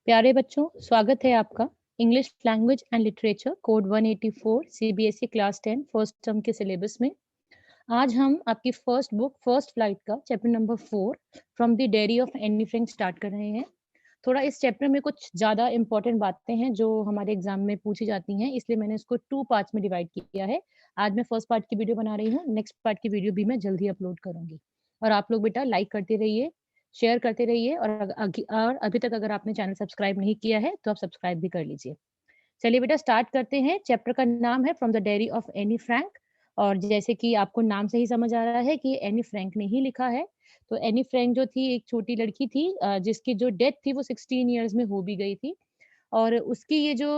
प्यारे बच्चों, स्वागत है आपका English language and literature code 184 CBSE class 10 first term के सिलेबस में। आज हम आपकी फर्स्ट बुक फर्स्ट फ्लाइट का chapter number 4 from the diary of Anne Frank start कर रहे हैं। थोड़ा इस चैप्टर में कुछ ज़्यादा इंपॉर्टेंट बातें हैं जो हमारे एग्जाम में पूछी जाती हैं, इसलिए मैंने इसको 2 पार्ट्स में डिवाइड किया है। आज मैं फर्स्ट पार्ट की वीडियो बना रही हूँ, नेक्स्ट पार्ट की वीडियो भी मैं जल्द ही अपलोड करूँगी। और आप लोग बेटा लाइक करते रहिए, शेयर करते रहिए और अभी तक अगर आपने चैनल सब्सक्राइब नहीं किया है, तो आप सब्सक्राइब भी कर लीजिए। चलिए बेटा स्टार्ट करते हैं। चैप्टर का नाम है from the diary of Anne Frank और जैसे कि आपको नाम से ही समझ आ रहा है कि एनी फ्रैंक ने ही लिखा है। तो एनी फ्रैंक जो थी एक छोटी लड़की थी जिसकी जो डेथ थी वो 16 इयर्स में हो भी गई थी और उसकी ये जो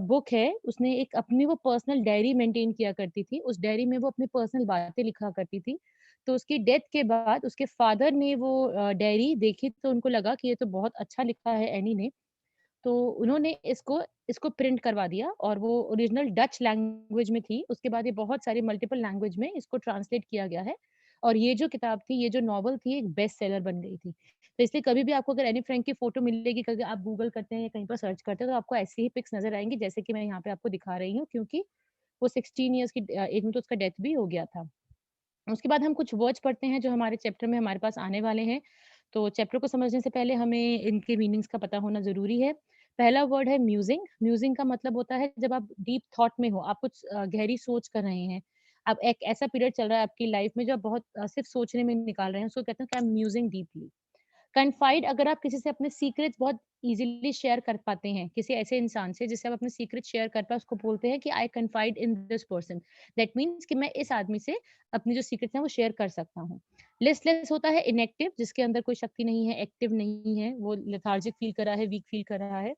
बुक है उसने एक अपनी वो पर्सनल डायरी मेंटेन किया करती थी। उस डायरी में वो अपनी पर्सनल बातें लिखा करती थी। तो उसकी डेथ के बाद उसके फादर ने वो डायरी देखी तो उनको लगा कि ये तो बहुत अच्छा लिखा है एनी ने। तो उन्होंने इसको इसको प्रिंट करवा दिया और वो ओरिजिनल डच लैंग्वेज में थी। उसके बाद ये बहुत सारी मल्टीपल लैंग्वेज में इसको ट्रांसलेट किया गया है और ये जो किताब थी, ये जो नॉवल थी, एक बेस्ट सेलर बन गई थी। तो इसलिए कभी भी आपको अगर एनी फ्रैंक की फ़ोटो मिलेगी, कभी आप गूगल करते हैं या कहीं पर सर्च करते हैं, तो आपको ऐसी ही पिक्स नज़र आएँगी, जैसे कि मैं यहाँ पे आपको दिखा रही हूँ, क्योंकि वो 16 इयर्स की एज में तो उसका डेथ भी हो गया था। उसके बाद हम कुछ वर्ड्स पढ़ते हैं जो हमारे चैप्टर में हमारे पास आने वाले हैं। तो चैप्टर को समझने से पहले हमें इनके मीनिंग्स का पता होना ज़रूरी है। पहला वर्ड है म्यूज़िंग। म्यूज़िंग का मतलब होता है जब आप डीप थॉट में हो, आप कुछ गहरी सोच कर रहे हैं। अब एक ऐसा पीरियड चल रहा है आपकी लाइफ़ में जो आप बहुत सिर्फ़ सोचने में निकाल रहे हैं, उसको कहते हैं कि आई एम म्यूज़िंग डीपली। कन्फाइड अगर आप किसी से अपने सीक्रेट्स बहुत ईज़िली शेयर कर पाते हैं, किसी ऐसे इंसान से जिससे आप अपने सीक्रेट शेयर कर पाएँ, उसको बोलते हैं कि I confide in this person. That means कि मैं इस आदमी से अपनी जो सीक्रेट्स हैं वो शेयर कर सकता हूँ। लिस्टलेस होता है इनएक्टिव, जिसके अंदर कोई शक्ति नहीं है, एक्टिव नहीं है, वो लेथार्जिक फील कर रहा है, वीक फील कर रहा है।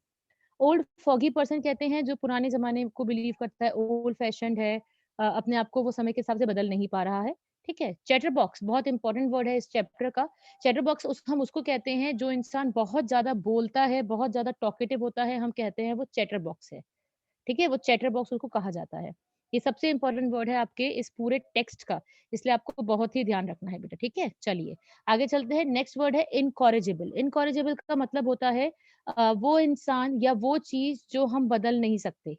ओल्ड फॉगी पर्सन कहते हैं जो पुराने ज़माने को बिलीव करता है, ओल्ड फैशन्ड है, अपने आप को वो समय के हिसाब से बदल नहीं पा रहा है, ठीक है? चैटर बॉक्स बहुत इंपॉर्टेंट वर्ड है इस चैप्टर का। चैटर बॉक्स उस हम उसको कहते हैं जो इंसान बहुत ज़्यादा बोलता है, बहुत ज़्यादा टॉकेटिव होता है, हम कहते हैं वो चैटर बॉक्स है। ठीक है? वो चैटर बॉक्स उसको कहा जाता है। ये सबसे इम्पोर्टेंट वर्ड है आपके इस पूरे टेक्स्ट का, इसलिए आपको बहुत ही ध्यान रखना है बेटा, ठीक है? चलिए, आगे चलते हैं। नेक्स्ट वर्ड है इनकॉरेजिबल। इनकॉरेजिबल का मतलब होता है वो इंसान या वो चीज़ जो हम बदल नहीं सकते,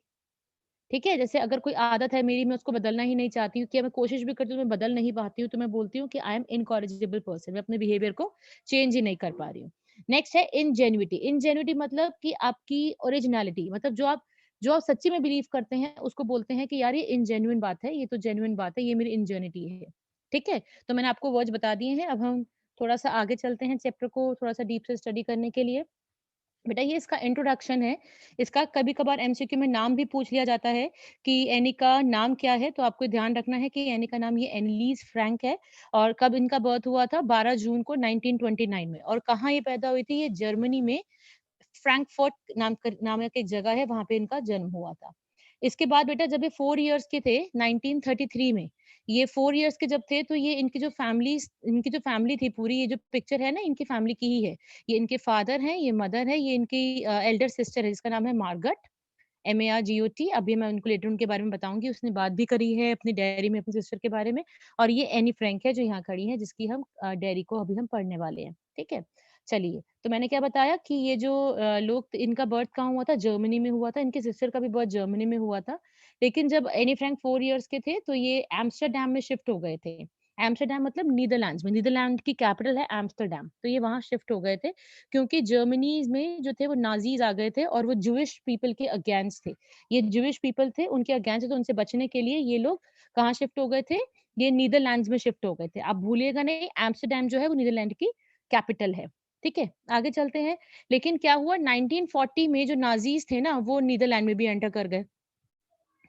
ठीक है? जैसे अगर कोई आदत है मेरी, मैं उसको बदलना ही नहीं चाहती हूँ कि मैं कोशिश भी करती हूँ, मैं बदल नहीं पाती हूँ, तो मैं बोलती हूँ कि आई एम इनकॉरेजिबल पर्सन, मैं अपने बिहेवियर को चेंज ही नहीं कर पा रही हूँ। नेक्स्ट है इनजेन्युइटी। इनजेन्युइटी मतलब कि आपकी ओरिजिनैलिटी, मतलब जो आप सच्ची में बिलीव करते हैं, उसको बोलते हैं कि यार ये इनजेन्युइन बात है, ये तो जेन्युइन बात है, ये मेरी इनजेन्युइटी है। ठीक है? तो मैंने आपको वर्ड्स बता दिए हैं, अब हम थोड़ा-सा आगे चलते हैं चैप्टर को थोड़ा-सा डीप से स्टडी करने के लिए। बेटा ये इसका इंट्रोडक्शन है। इसका कभी-कभार एमसीक्यू में नाम भी पूछ लिया जाता है कि एनी का नाम क्या है? तो आपको ध्यान रखना है कि एनी का नाम ये एनलीज़ फ्रैंक है और कब इनका बर्थ हुआ था? 12 जून को 1929 में। और कहाँ ये पैदा हुई थी? ये जर्मनी में फ्रैंकफर्ट नामक एक जगह है, वहाँ पे इनका जन्म हुआ था। इसके बाद बेटा जब ये 4 इयर्स के थे 1933 में, ये 4 इयर्स के जब थे तो ये इनकी जो फैमिली थी पूरी, ये जो पिक्चर है ना इनकी फैमिली की ही है। ये इनके फादर हैं, ये मदर है, ये इनकी एल्डर सिस्टर है जिसका नाम है मार्गरेट, MARGOT। अभी मैं उनको लेटर उनके बारे में बताऊँगी, उसने बात भी करी है अपनी डायरी में अपनी सिस्टर के बारे में। और ये एनी फ्रैंक है जो यहाँ खड़ी है जिसकी हम डायरी को अभी हम पढ़ने वाले हैं, ठीक है? चलिए, तो मैंने क्या बताया कि ये जो लोग इनका बर्थ कहाँ हुआ था? जर्मनी में हुआ था, इनकी सिस्टर का भी बर्थ जर्मनी में हुआ था। लेकिन जब एनी फ्रैंक 4 इयर्स के थे तो ये एम्स्टरडैम में शिफ्ट हो गए थे। एम्स्टरडैम मतलब नीदरलैंड्स में, नीदरलैंड की कैपिटल है एम्स्टरडैम, तो ये वहाँ शिफ्ट हो गए थे क्योंकि जर्मनी में जो थे वो नाज़ीज़ आ गए थे और वो ज्यूइश पीपल के अगेंस्ट थे। ये ज्यूइश पीपल थे, उनके अगेंस्ट थे, तो उनसे बचने के लिए ये लोग कहाँ शिफ्ट हो गए थे? ये नीदरलैंड्स में शिफ्ट हो गए थे। आप भूलिएगा नहीं, एम्स्टरडैम जो है वो नीदरलैंड की कैपिटल है। ठीक है? आगे चलते हैं। लेकिन क्या हुआ 1940 में जो नाज़ीज़ थे ना, वो नीदरलैंड में भी एंटर कर गए।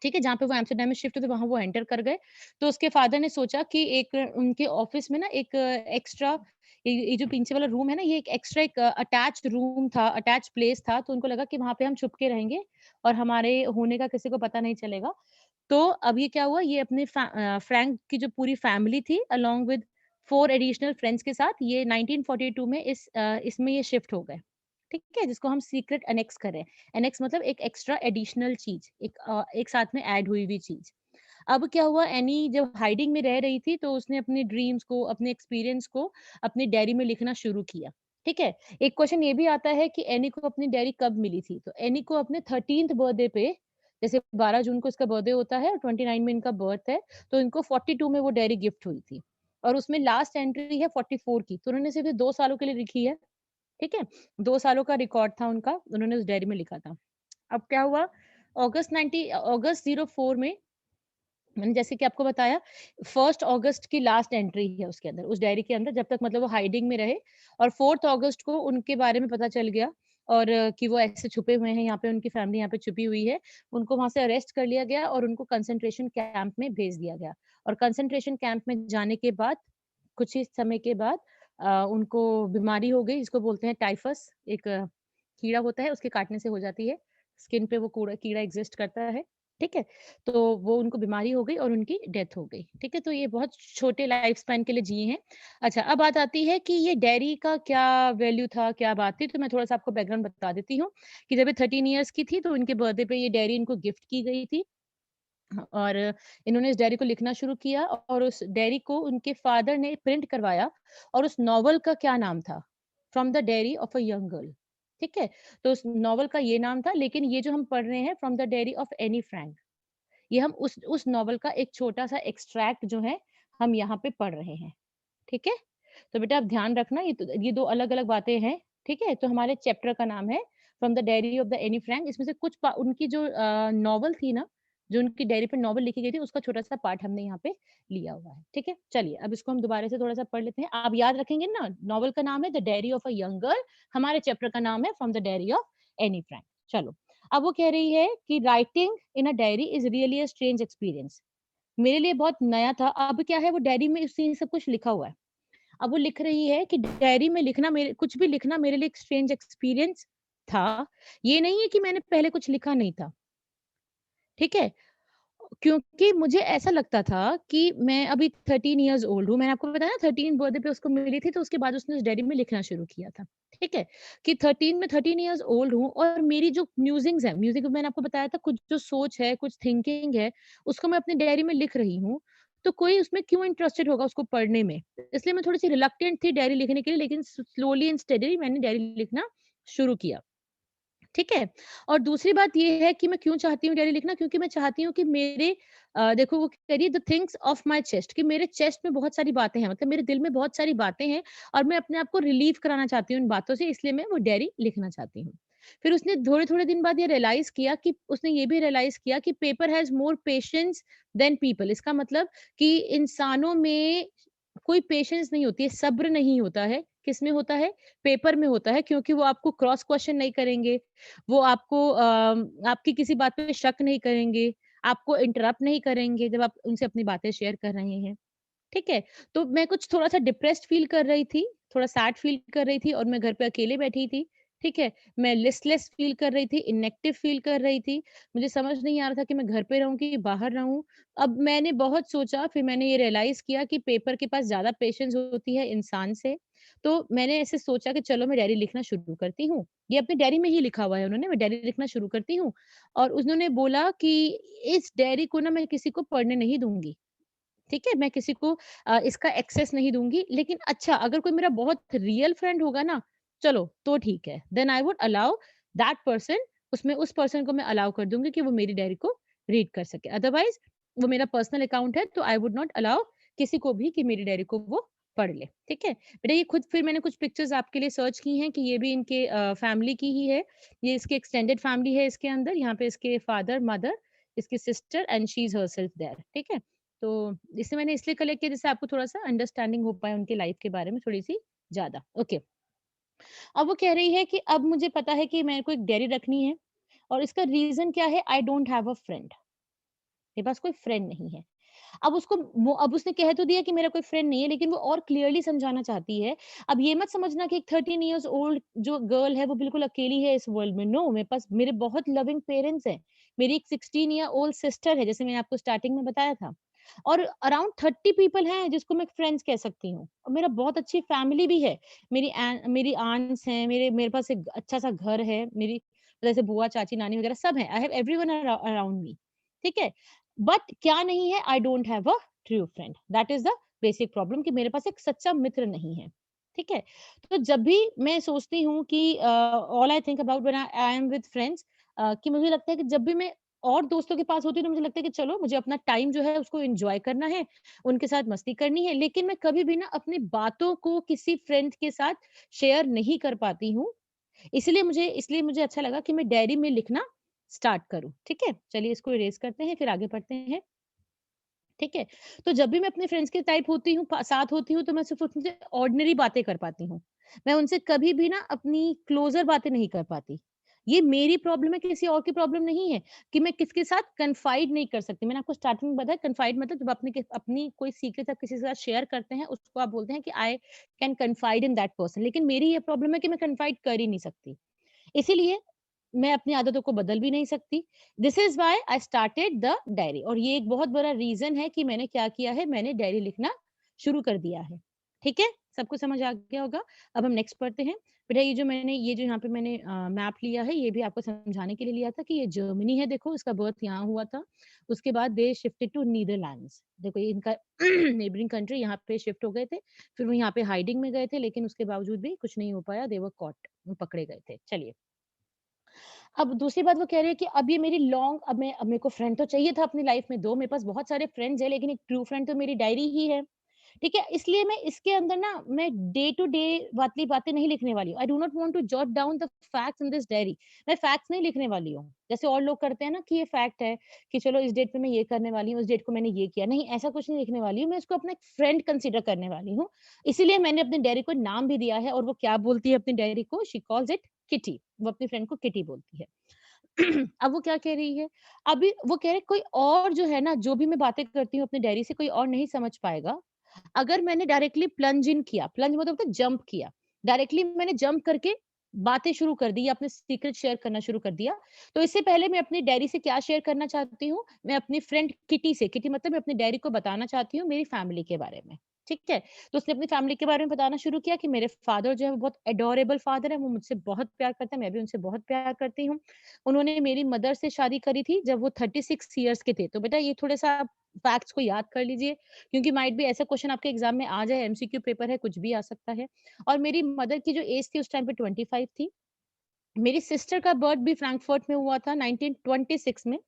ठीक है? जहाँ पे वो एम्स्टर्डम में शिफ्ट हुए थे वहाँ वो एंटर कर गए। तो उसके फादर ने सोचा कि एक उनके ऑफ़िस में ना एक एक्स्ट्रा ये जो पीछे वाला रूम है ना, ये एक एक्स्ट्रा एक अटैच्ड रूम था, अटैच्ड प्लेस था, तो उनको लगा कि वहाँ पे हम छुप के रहेंगे और हमारे होने का किसी को पता नहीं चलेगा। तो अब ये क्या हुआ, ये अपने फ्रैंक की जो पूरी फैमिली थी अलोंग विद 4 एडिशनल फ्रेंड्स के साथ ये 1942 में इसमें ये शिफ्ट हो गए। ठीक है? जिसको हम सीक्रेट एनेक्स कर रहे हैं। एनेक्स मतलब एक एक्स्ट्रा एडिशनल चीज़, एक साथ में ऐड हुई हुई चीज़। अब क्या हुआ, एनी जब हाइडिंग में रह रही थी तो उसने अपने ड्रीम्स को, अपने एक्सपीरियंस को अपनी डायरी में लिखना शुरू किया। ठीक है? एक क्वेश्चन ये भी आता है कि एनी को अपनी डायरी कब मिली थी? तो एनी को अपने 13th बर्थडे पे, जैसे 12 जून को इसका बर्थडे होता है और 29 में इनका बर्थ है, तो इनको 42 में वो डायरी गिफ्ट हुई थी और उसमें लास्ट एंट्री है 44 की, तो उन्होंने सिर्फ 2 सालों के लिए लिखी है, ठीक है? 2 सालों का रिकॉर्ड था उनका, उन्होंने उस डायरी में लिखा था। अब क्या हुआ, अगस्त 04 में मैंने जैसे कि आपको बताया 1 अगस्त की लास्ट एंट्री है उसके अंदर, उस डायरी के अंदर, जब तक मतलब वो हाइडिंग में रहे और 4 अगस्त को उनके बारे में पता चल गया और कि वो ऐसे छुपे हुए हैं, यहाँ पे उनकी फैमिली यहाँ पे छुपी हुई है। उनको वहाँ से अरेस्ट कर लिया गया और उनको कंसंट्रेशन कैंप में भेज दिया गया और कंसंट्रेशन कैंप में जाने के बाद, कुछ ही समय के बाद उनको बीमारी हो गई जिसको बोलते हैं टाइफस, एक कीड़ा होता है, उसके काटने से हो जाती है। स्किन पे वो कूड़ा कीड़ा एग्ज़िस्ट करता है, ठीक है? तो वो उनको बीमारी हो गई और उनकी डेथ हो गई, ठीक है? तो ये बहुत छोटे लाइफ स्पैन के लिए जिए हैं। अच्छा, अब बात आती है कि ये डायरी का क्या वैल्यू था, क्या बात थी? तो मैं थोड़ा-सा आपको बैकग्राउंड बता देती हूँ कि जब ये 13 इयर्स की थी तो इनके बर्थडे पे ये डायरी इनको गिफ्ट की गई थी। और इन्होंने इस डायरी को लिखना शुरू किया और उस डायरी को उनके फादर ने प्रिंट करवाया और उस नॉवल का क्या नाम था? From the diary of a young girl, ठीक है? तो उस नॉवल का ये नाम था, लेकिन ये जो हम पढ़ रहे हैं from the diary of Anne Frank, ये हम उस नॉवल का एक छोटा-सा एक्सट्रैक्ट जो है, हम यहाँ पे पढ़ रहे हैं, ठीक है? तो बेटा आप ध्यान रखना, ये 2 अलग-अलग बातें हैं, ठीक है? तो हमारे चैप्टर का नाम है from the diary of the Anne Frank, इसमें से कुछ उनकी जो नॉवल थी ना, जो उनकी डायरी पे नॉवल लिखी गई थी, उसका छोटा-सा पार्ट हमने यहाँ पे लिया हुआ है, ठीक है? चलिए, अब इसको हम दोबारा से थोड़ा-सा पढ़ लेते हैं। आप याद रखेंगे ना, नॉवल का नाम है the diary of a young girl, हमारे चैप्टर का नाम है from the diary of Anne Frank. चलो, अब वो कह रही है कि writing in a diary is really a strange experience. मेरे लिए बहुत नया था। अब क्या है, वो डायरी में उसी सब कुछ लिखा हुआ है। अब वो लिख रही है कि डायरी में लिखना, मेरे कुछ भी लिखना मेरे लिए एक स्ट्रेंज एक्सपीरियंस था। ये नहीं है कि मैंने पहले कुछ लिखा नहीं था, ठीक है? क्योंकि मुझे ऐसा लगता था कि मैं अभी 13 इयर्स ओल्ड हूँ। मैंने आपको बताया ना 13 बर्थडे पे उसको मिली थी, तो उसके बाद उसने उस डायरी में लिखना शुरू किया था, ठीक है? कि 13 इयर्स ओल्ड हूँ और मेरी जो म्यूज़िंग्स हैं, म्यूज़िक मैंने आपको बताया था, कुछ जो सोच है, कुछ थिंकिंग है, उसको मैं अपनी डायरी में लिख रही हूँ। तो कोई उसमें क्यों इंटरेस्टेड होगा उसको पढ़ने में? इसलिए मैं थोड़ी-सी रिलक्टेंट थी डायरी लिखने के लिए, लेकिन स्लोली एंड स्टेडीली मैंने डायरी लिखना शुरू किया। ठीक है? और दूसरी बात ये है कि मैं क्यों चाहती हूँ डायरी लिखना, क्योंकि मैं चाहती हूँ कि मेरे देखो वो कह रही है the things of my chest, कि मेरे चेस्ट में बहुत सारी बातें हैं, मतलब मेरे दिल में बहुत सारी बातें हैं और मैं अपने आप को रिलीव कराना चाहती हूँ इन बातों से, इसलिए मैं वो डायरी लिखना चाहती हूँ। फिर उसने थोड़े-थोड़े दिन बाद ये रियलाइज़ किया कि उसने ये भी रियलाइज़ किया कि paper has more patience than people. इसका मतलब कि इंसानों में कोई पेशेंस नहीं होती है, सब्र नहीं होता है। किसमें होता है? पेपर में होता है, क्योंकि वो आपको क्रॉस क्वेश्चन नहीं करेंगे, वो आपको आपकी किसी बात पे शक नहीं करेंगे, आपको इंटरप्ट नहीं करेंगे जब आप उनसे अपनी बातें शेयर कर रहे हैं, ठीक है? तो मैं कुछ थोड़ा-सा डिप्रेस्ड फ़ील कर रही थी, थोड़ा सैड फ़ील कर रही थी और मैं घर पे अकेले बैठी थी, ठीक है? मैं लिस्टलेस फ़ील कर रही थी, इनेक्टिव फ़ील कर रही थी। मुझे समझ नहीं आ रहा था कि मैं घर पे रहूँ कि बाहर रहूँ। अब मैंने बहुत सोचा, फिर मैंने ये रियलाइज़ किया कि पेपर के पास ज़्यादा पेशेंस होती है इंसान से। तो मैंने ऐसे सोचा कि चलो मैं डायरी लिखना शुरू करती हूँ। ये अपनी डायरी में ही लिखा हुआ है उन्होंने, मैं डायरी लिखना शुरू करती हूँ और उन्होंने बोला कि इस डायरी को ना मैं किसी को पढ़ने नहीं दूँगी। ठीक है? मैं किसी को इसका एक्सेस नहीं दूँगी, लेकिन अच्छा अगर कोई मेरा बहुत रियल फ्रेंड होगा ना, चलो तो ठीक है। Then I would allow that person, उसमें उस पर्सन को मैं अलाउ कर दूँगी कि वो मेरी डायरी को रीड कर सके। अदरवाइज़ वो मेरा पर्सनल अकाउंट है, तो आई वुड नॉट अलाउ किसी को भी कि मेरी डायरी को वो पढ़ ले। ठीक है? बेटा ये खुद, फिर मैंने कुछ पिक्चर्स आपके लिए सर्च की हैं कि ये भी इनके फैमिली की ही है। ये इसकी एक्सटेंडेड फैमिली है इसके अंदर। यहाँ पे इसके फादर, मदर, इसकी sister and she is herself there. ठीक है? तो इसे मैंने इसलिए कलेक्ट किया जिससे आपको थोड़ा-सा अंडरस्टैंडिंग हो पाए उनकी लाइफ के बारे में थोड़ी-सी ज़्यादा। ओके। अब वो कह रही है कि अब मुझे पता है कि मेरे को एक डायरी रखनी है और इसका रीज़न क्या है, I don't have a friend. मेरे पास कोई फ्रेंड नहीं है। अब उसने कह तो दिया कि मेरा कोई फ्रेंड नहीं है, लेकिन वो और क्लियरली समझाना चाहती है। अब ये मत समझना कि एक 13 इयर्स ओल्ड जो गर्ल है वो बिल्कुल अकेली है इस वर्ल्ड में। नो, मेरे पास मेरे बहुत लविंग पेरेंट्स हैं। मेरी एक 16 ईयर ओल्ड सिस्टर है, जैसे मैंने आपको स्टार्टिंग में बताया था। और अराउंड 30 पीपल हैं जिसको मैं फ्रेंड्स कह सकती हूँ। और मेरा बहुत अच्छी फैमिली भी है। मेरी आंट्स हैं, मेरे पास एक अच्छा-सा घर है। मेरी जैसे बुआ, चाची, नानी वगैरह सब हैं। I have everyone around me. ठीक है? बट क्या नहीं है, I don't have a true friend, that is the basic problem, कि मेरे पास एक सच्चा मित्र नहीं है। ठीक है? तो जब भी मैं सोचती हूँ कि all I think about when I am with friends, कि मुझे लगता है कि जब भी मैं और दोस्तों के पास होती हूँ तो मुझे लगता है कि चलो मुझे अपना टाइम जो है उसको एन्जॉय करना है, उनके साथ मस्ती करनी है, लेकिन मैं कभी भी ना अपनी बातों को किसी फ्रेंड के साथ शेयर नहीं कर पाती हूँ। इसलिए मुझे अच्छा लगा कि मैं डायरी में लिखना स्टार्ट करूँ, ठीक है? चलिए इसको इरेज़ करते हैं, फिर आगे बढ़ते हैं। ठीक है? तो जब भी मैं अपने फ्रेंड्स के टाइप होती हूँ प साथ होती हूँ, तो मैं सिर्फ़ उनसे ऑर्डिनरी बातें कर पाती हूँ। मैं उनसे कभी भी ना अपनी क्लोज़र बातें नहीं कर पाती। ये मेरी प्रॉब्लम है, किसी और की प्रॉब्लम नहीं है कि मैं किसके साथ कन्फाइड नहीं कर सकती। मैंने आपको स्टार्टिंग में बताया, कन्फाइड मतलब जब अपनी कोई सीक्रेट आप किसी के साथ शेयर करते हैं, उसको आप बोलते हैं कि I can confide in that person. लेकिन मेरी ये प्रॉब्लम है कि मैं कन्फाइड कर ही नहीं सकती। इसीलिए मैं अपनी आदतों को बदल भी नहीं सकती। This is why I started the diary, और ये एक बहुत बड़ा रीज़न है कि मैंने क्या किया है, मैंने डायरी लिखना शुरू कर दिया है। ठीक है? सबको समझ आ गया होगा। अब हम नेक्स्ट पढ़ते हैं। बेटा ये जो यहाँ पे मैंने मैप लिया है, ये भी आपको समझाने के लिए लिया था कि ये जर्मनी है, देखो इसका बर्थ यहाँ हुआ था। उसके बाद दे शिफ्टेड टू नीदरलैंड्स। देखो ये इनका नेबरिंग कंट्री, यहाँ पे शिफ्ट हो गए थे। फिर वो यहाँ पे हाइडिंग में गए थे, लेकिन उसके बावजूद भी कुछ नहीं हो पाया, दे वर कॉट, वो पकड़े गए थे। चलिए। अब दूसरी बात वो कह रहे हैं कि अब ये मेरी लॉन्ग अब मेरे को फ्रेंड तो चाहिए था अपनी लाइफ में 2, मेरे पास बहुत सारे फ्रेंड्स हैं, लेकिन एक ट्रू फ्रेंड तो मेरी डायरी ही है। ठीक है? इसलिए मैं इसके अंदर ना मैं डे टू डे वाली बातें नहीं लिखने वाली हूँ। I do not want to jot down the facts in this diary. मैं फैक्ट्स नहीं लिखने वाली हूँ। जैसे और लोग करते हैं ना कि ये फैक्ट है कि चलो इस डेट पे मैं ये करने वाली हूँ, उस डेट को मैंने ये किया। नहीं, ऐसा कुछ नहीं लिखने वाली हूँ। मैं इसको अपना एक फ्रेंड कंसीडर करने वाली हूँ। इसीलिए मैंने अपनी डायरी को नाम भी दिया है, और वो क्या बोलती है अपनी डायरी को? She calls it kitty. वो अपनी फ्रेंड को किटी बोलती है। अब वो क्या कह रही है? अभी वो कह रहे कोई और जो है ना, जो भी मैं बातें करती हूँ अपनी डायरी से, कोई और नहीं समझ पाएगा। अगर मैंने डायरेक्टली प्लंज इन किया, प्लंज मतलब होता है जंप किया। डायरेक्टली मैंने जंप करके बातें शुरू कर दी या अपने सीक्रेट शेयर करना शुरू कर दिया। तो इससे पहले मैं अपनी डायरी से क्या शेयर करना चाहती हूँ? मैं अपनी फ्रेंड किटी से, किटी मतलब मैं अपनी डायरी को बताना चाहती हूँ मेरी फैमिली के बारे में। ठीक है? तो उसने अपनी फैमिली के बारे में बताना शुरू किया कि मेरे फादर जो है वो बहुत एडोरेबल फादर है, वो मुझसे बहुत प्यार करते हैं, मैं भी उनसे बहुत प्यार करती हूँ। उन्होंने मेरी मदर से शादी करी थी जब वो 36 इयर्स के थे। तो बेटा ये थोड़ा-सा फैक्ट्स को याद कर लीजिए, क्योंकि माइट बी ऐसा क्वेश्चन आपके एग्ज़ाम में आ जाए, एमसीक्यू पेपर है, कुछ भी आ सकता है। और मेरी मदर की जो एज थी उस टाइम पे 25 थी। मेरी सिस्टर का बर्थ भी फ्रैंकफर्ट में हुआ था 1926 में,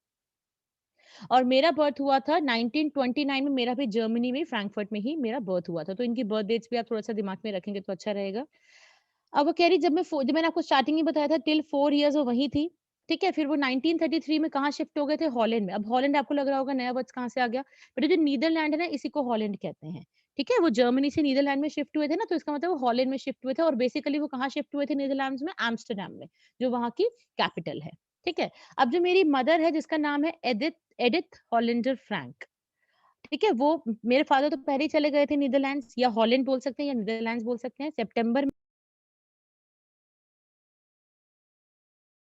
और मेरा बर्थ हुआ था 1929 में, मेरा भी जर्मनी में फ्रैंकफर्ट में ही मेरा बर्थ हुआ था। तो इनकी बर्थ डेट्स भी आप थोड़ा-सा दिमाग में रखेंगे तो अच्छा रहेगा। अब वो कह रही जब मैंने आपको स्टार्टिंग में बताया था टिल 4 इयर्स वो वहीं थी, ठीक है? फिर वो 1933 में कहाँ शिफ्ट हो गए थे? हॉलैंड में। अब हॉलैंड आपको लग रहा होगा नया वर्ड कहाँ से आ गया? बेटा जो नीदरलैंड है ना, इसी को हॉलैंड कहते हैं, ठीक है? वो जर्मनी से नीदरलैंड में शिफ्ट हुए थे ना, तो इसका मतलब वो हॉलैंड में शिफ्ट हुए थे, और बेसिकली वो कहाँ शिफ्ट हुए थे नीदरलैंड्स में? एम्स्टर्डम में, जो वहाँ की कैपिटल है, ठीक है? अब जो मेरी मदर है जिसका नाम है एडिथ एडिथ हॉलैंडर फ्रैंक, ठीक है? वो मेरे फादर तो पहले ही चले गए थे नीदरलैंड्स, या हॉलैंड बोल सकते हैं या नीदरलैंड्स बोल सकते हैं, सितंबर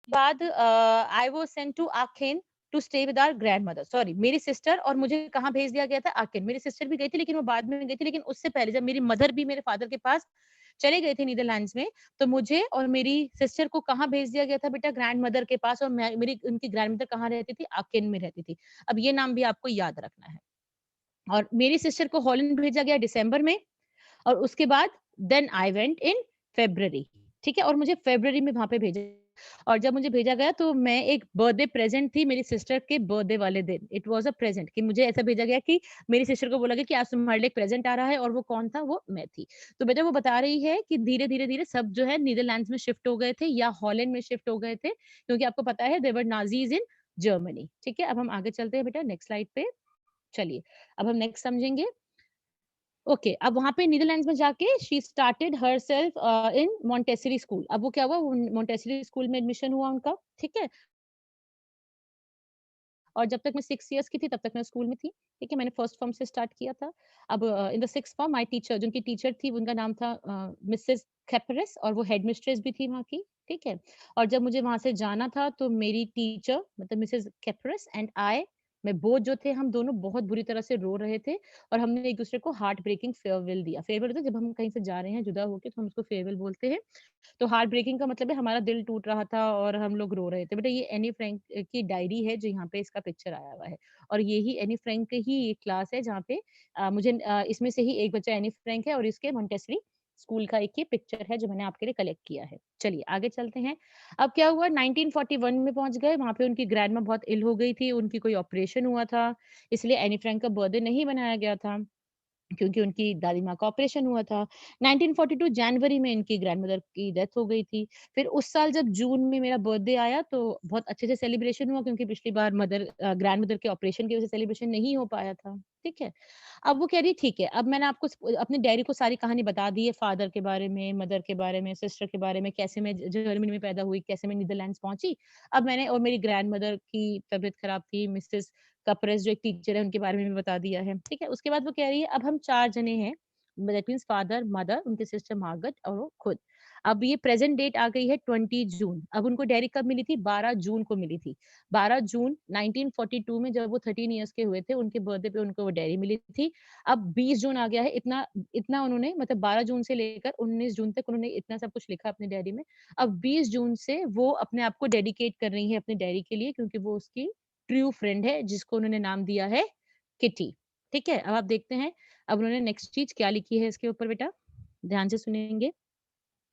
बाद I was sent to Aachen to stay with our grandmother, sorry मेरी सिस्टर, और मुझे कहाँ भेज दिया गया था? आखेन। मेरी सिस्टर भी गई थी, लेकिन वो बाद में गई थी, लेकिन उससे पहले जब मेरी मदर भी मेरे फादर के पास चले गए थे नीदरलैंड्स में, तो मुझे और मेरी सिस्टर को कहाँ भेज दिया गया था बेटा? ग्रैंडमदर के पास, और मैं मेरी उनकी ग्रैंडमदर कहाँ रहती थी? आकेन में रहती थी। अब ये नाम भी आपको याद रखना है। और मेरी सिस्टर को हॉलैंड भेजा गया दिसंबर में, और उसके बाद then I went in February, ठीक है? और मुझे फ़रवरी में वहाँ पे भेजा, और जब मुझे भेजा गया तो मैं एक बर्थडे प्रेज़ेंट थी मेरी सिस्टर के बर्थडे वाले दिन। इट वाज़ अ प्रेज़ेंट कि मुझे ऐसा भेजा गया कि मेरी सिस्टर को बोला गया कि आज तुम्हारे लिए एक प्रेज़ेंट आ रहा है, और वो कौन था? वो मैं थी। तो बेटा वो बता रही है कि धीरे-धीरे सब जो है नीदरलैंड्स में शिफ्ट हो गए थे या हॉलैंड में शिफ्ट हो गए थे, क्योंकि आपको पता है देयर वर नाज़ीज़ इन जर्मनी, ठीक है? अब हम आगे चलते हैं बेटा नेक्स्ट स्लाइड पे। चलिए, अब हम नेक्स्ट समझेंगे। ओके, अब वहाँ पे नीदरलैंड्स में जाके she started herself in Montessori school. अब वो क्या हुआ, वो मोंटेसरी स्कूल में एडमिशन हुआ उनका, ठीक है? और जब तक मैं 6 इयर्स की थी तब तक मैं स्कूल में थी, ठीक है? मैंने फर्स्ट फॉर्म से स्टार्ट किया था। अब in the 6th form my teacher, जो उनकी टीचर थी उनका नाम था मिसेस कैपरेस, और वो हेड मिस्ट्रेस भी थी वहाँ की, ठीक है? और जब मुझे वहाँ से जाना था तो मेरी टीचर मतलब मिसेस कैपरेस एंड आई, मैं बोथ जो थे हम दोनों बहुत बुरी तरह से रो रहे थे, और हमने एक-दूसरे को हार्ट ब्रेकिंग फेयरवेल दिया। फेयरवेल होता है जब हम कहीं से जा रहे हैं जुदा होके, तो हम उसको फेयरवेल बोलते हैं। तो हार्ट ब्रेकिंग का मतलब है हमारा दिल टूट रहा था और हम लोग रो रहे थे। बेटा ये एनी फ्रैंक की डायरी है जो यहाँ पे इसका पिक्चर आया हुआ है, और यही एनी फ्रैंक की ही एक क्लास है जहाँ पे इसमें से ही एक बच्चा एनी फ्रैंक है और इसके मोंटेसरी स्कूल का एक ये पिक्चर है जो मैंने आपके लिए कलेक्ट किया है। चलिए आगे चलते हैं। अब क्या हुआ 1941 में पहुँच गए, वहाँ पे उनकी ग्रैंडमा बहुत इल हो गई थी, उनकी कोई ऑपरेशन हुआ था, इसलिए एनी फ्रैंक का बर्थडे नहीं मनाया गया था। क्योंकि उनकी दादी माँ का ऑपरेशन हुआ था। 1942 जनवरी में इनकी ग्रैंडमदर की डेथ हो गई थी। फिर उस साल जब जून में मेरा बर्थडे आया तो बहुत अच्छे से सेलिब्रेशन हुआ क्योंकि पिछली बार ग्रैंडमदर के ऑपरेशन की वज़ह से सेलिब्रेशन नहीं हो पाया था। ठीक है? अब वो कह रही ठीक है, अब मैंने आपको अपनी डायरी को सारी कहानी बता दी है फादर के बारे में, मदर के बारे में, सिस्टर के बारे में, कैसे मैं जर्मनी में पैदा हुई, कैसे मैं नीदरलैंड्स पहुँची। अब मैंने और मेरी ग्रैंडमदर की तबीयत खराब थी, मिसेज़ कपरेस जो एक टीचर है उनके बारे में भी बता दिया है, ठीक है? उसके बाद वो कह रही है अब हम 4 जने हैं, दैट मीन्स फादर, मदर, उनकी सिस्टर मार्गरेट और वो खुद। अब ये प्रेज़ेंट डेट आ गई है 20 जून, अब उनको डायरी कब मिली थी? 12 जून को मिली थी। 12 जून 1942 में जब वो 13 इयर्स के हुए थे, उनके बर्थडे पे उनको वो डायरी मिली थी। अब 20 जून आ गया है, इतना इतना उन्होंने मतलब 12 जून से लेकर 19 जून तक उन्होंने इतना सब कुछ लिखा अपनी डायरी में। अब 20 जून से वो अपने आप को डेडिकेट कर रही हैं अपनी डायरी के लिए क्योंकि वो उसकी ट्रू फ्रेंड है जिसको उन्होंने नाम दिया है किटी। ठीक है? अब आप देखते हैं, अब उन्होंने नेक्स्ट चीज़ क्या लिखी है इसके ऊपर बेटा, ध्यान से सुनेंगे।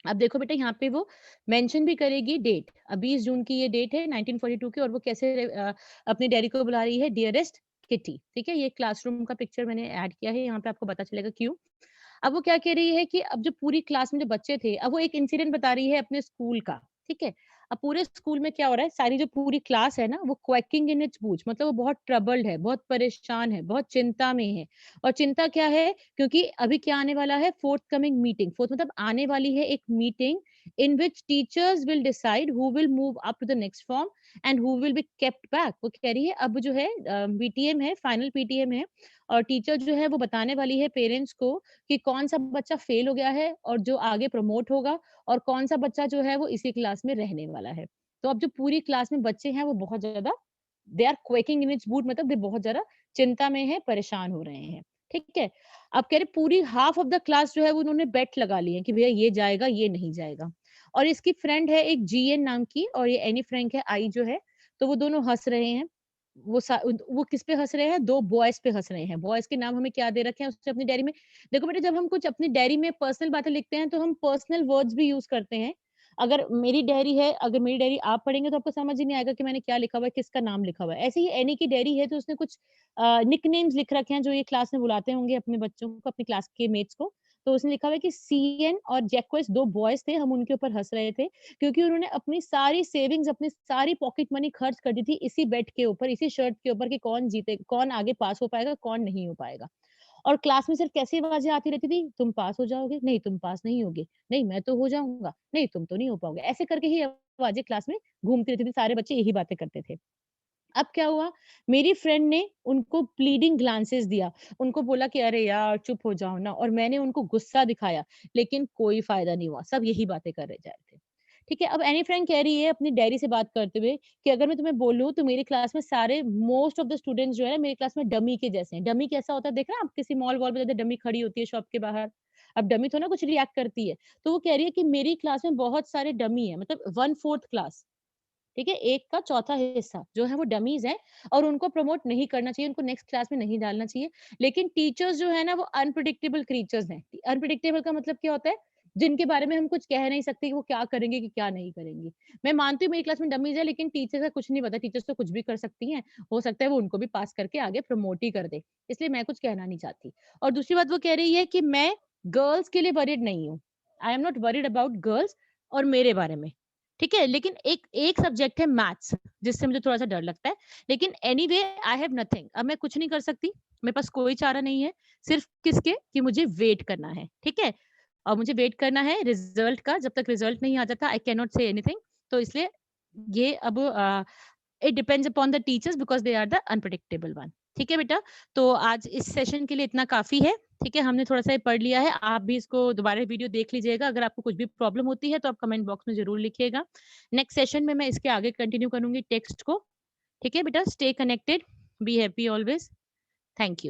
अब देखो बेटा यहाँ पे वो मेंशन भी करेगी डेट। 20 जून की ये डेट है 1942 की और वो कैसे अपनी डायरी को बुला रही है डियरेस्ट किटी। ठीक है? ये क्लासरूम का पिक्चर मैंने ऐड किया है, यहाँ पे आपको पता चलेगा क्यों। अब वो क्या कह रही है कि अब जो पूरी क्लास में जो बच्चे थे, अब वो एक इंसिडेंट बता रही है अपने स्कूल का, ठीक है? अब पूरे स्कूल में क्या हो रहा है, सारी जो पूरी क्लास है ना, वो क्वैकिंग इन इट्स बूट्स मतलब वो बहुत ट्रबल्ड है, बहुत परेशान है, बहुत चिंता में है। और चिंता क्या है? क्योंकि अभी क्या आने वाला है, फोर्थ कमिंग मीटिंग। फोर्थ मतलब आने वाली है एक meeting in which teachers will decide who will move up to the next form and who will be kept back. वो कह रही है अब जो है पीटीएम है, फाइनल पीटीएम है और टीचर जो है वो बताने वाली है पेरेंट्स को कि कौन-सा बच्चा फेल हो गया है और जो आगे प्रमोट होगा और कौन-सा बच्चा जो है वो इसी क्लास में रहने वाला है। तो अब जो पूरी क्लास में बच्चे हैं वो बहुत ज़्यादा they are quaking in its boot मतलब वे बहुत ज़्यादा चिंता में हैं, परेशान हो रहे हैं। ठीक है? अब कह रहे पूरी हाल्फ ऑफ द क्लास जो है वो उन्होंने बेट लगा लिए हैं कि भैया ये जाएगा, ये नहीं जाएगा। और इसकी फ्रेंड है एक जीएन नाम की और ये एनी फ्रैंक है आई जो है, तो वो दोनों हँस रहे हैं। वो किस पे हँस रहे हैं? 2 बॉयज़ पे हँस रहे हैं। बॉयज़ के नाम हमें क्या दे रखे हैं उसने अपनी डायरी में देखो बेटा जब हम कुछ अपनी डायरी में पर्सनल बातें लिखते हैं तो हम पर्सनल वर्ड्स भी यूज़ करते हैं। अगर मेरी डायरी है, अगर मेरी डायरी आप पढ़ेंगे तो आपको समझ ही नहीं आएगा कि मैंने क्या लिखा हुआ है, किसका नाम लिखा हुआ है। ऐसे ही एनी की डायरी है तो उसने कुछ निकनेम्स लिख रखे हैं जो ये क्लास में बुलाते होंगे अपने बच्चों को, अपनी क्लास के मेट्स को। तो उसने लिखा हुआ है कि सीएन और जैक्वेस 2 बॉयज़ थे, हम उनके ऊपर हँस रहे थे। क्योंकि उन्होंने अपनी सारी सेविंग्स, अपनी सारी पॉकेट मनी खर्च कर दी थी इसी बेट के ऊपर, इसी शर्त के ऊपर कि कौन आगे पास हो पाएगा, कौन नहीं हो पाएगा। और क्लास में सिर्फ कैसी आवाज़ें आती रहती थी, तुम पास हो जाओगे, नहीं तुम पास नहीं होगे, नहीं मैं तो हो जाऊँगा, नहीं तुम तो नहीं हो पाओगे। ऐसे करके ही आवाज़ें क्लास में घूमती रहती थी, सारे बच्चे यही बातें करते थे। अब क्या हुआ, मेरी फ्रेंड ने उनको प्लीडिंग ग्लांसेस दिया, उनको बोला कि अरे यार चुप हो जाओ ना और मैंने उनको गुस्सा दिखाया, लेकिन कोई फ़ायदा नहीं हुआ, सब यही बातें कर रहे जा रहे थे। ठीक है, अब एनी फ्रैंक कह रही है अपनी डायरी से बात करते हुए कि अगर मैं तुम्हें बोलूँ तो मेरी क्लास में सारे मोस्ट ऑफ द स्टूडेंट्स जो है मेरी क्लास में डमी के जैसे हैं। डमी कैसा होता है देख रहे हैं आप किसी मॉल वॉल में डमी खड़ी होती है शॉप के बाहर, अब डमी तो ना कुछ रिएक्ट करती है, तो वो कह रही है कि मेरी क्लास में बहुत सारे डमी हैं, मतलब 1/4 क्लास ठीक है? 1 का चौथा हिस्सा जो है वो डमीज़ हैं और उनको प्रमोट नहीं करना चाहिए, उनको नेक्स्ट क्लास में नहीं डालना चाहिए। लेकिन टीचर्स जो है ना वो अनप्रेडिक्टेबल क्रीचर्स हैं। अनप्रेडिक्टेबल का मतलब क्या होता है? जिनके बारे में हम कुछ कह नहीं सकते कि वो क्या करेंगे, कि क्या नहीं करेंगे। मैं मानती हूँ मेरी क्लास में डमीज़ है लेकिन टीचर का कुछ नहीं पता, टीचर्स तो कुछ भी कर सकती हैं। हो सकता है वो उनको भी पास करके आगे प्रमोट ही कर दें। इसलिए मैं कुछ कहना नहीं चाहती। और दूसरी बात वो कह रही है कि मैं गर्ल्स के लिए वरीड नहीं हूँ। I am not worried about girls और मेरे बारे में। ठीक है? लेकिन एक एक सब्जेक्ट है मैथ्स जिससे मुझे थोड़ा-सा डर लगता है। लेकिन एनीवे आई हैव नथिंग अब मैं कुछ नहीं कर सकती, मेरे पास कोई चारा नहीं है, सिर्फ़ किसके कि मुझे वेट करना है, ठीक है? और मुझे वेट करना है रिज़ल्ट का, जब तक रिज़ल्ट नहीं आ जाता I can not say anything तो इसलिए ये अब it depends upon the teachers because they are the unpredictable one. ठीक है बेटा? तो आज इस सेशन के लिए इतना काफ़ी है, ठीक है? हमने थोड़ा-सा ये पढ़ लिया है, आप भी इसको दोबारा वीडियो देख लीजिएगा, अगर आपको कुछ भी प्रॉब्लम होती है तो आप कमेंट बॉक्स में ज़रूर लिखिएगा। नेक्स्ट सेशन में मैं इसके आगे कंटिन्यू करूँगी टेक्स्ट को, ठीक है बेटा? Stay connected, be happy always, thank you.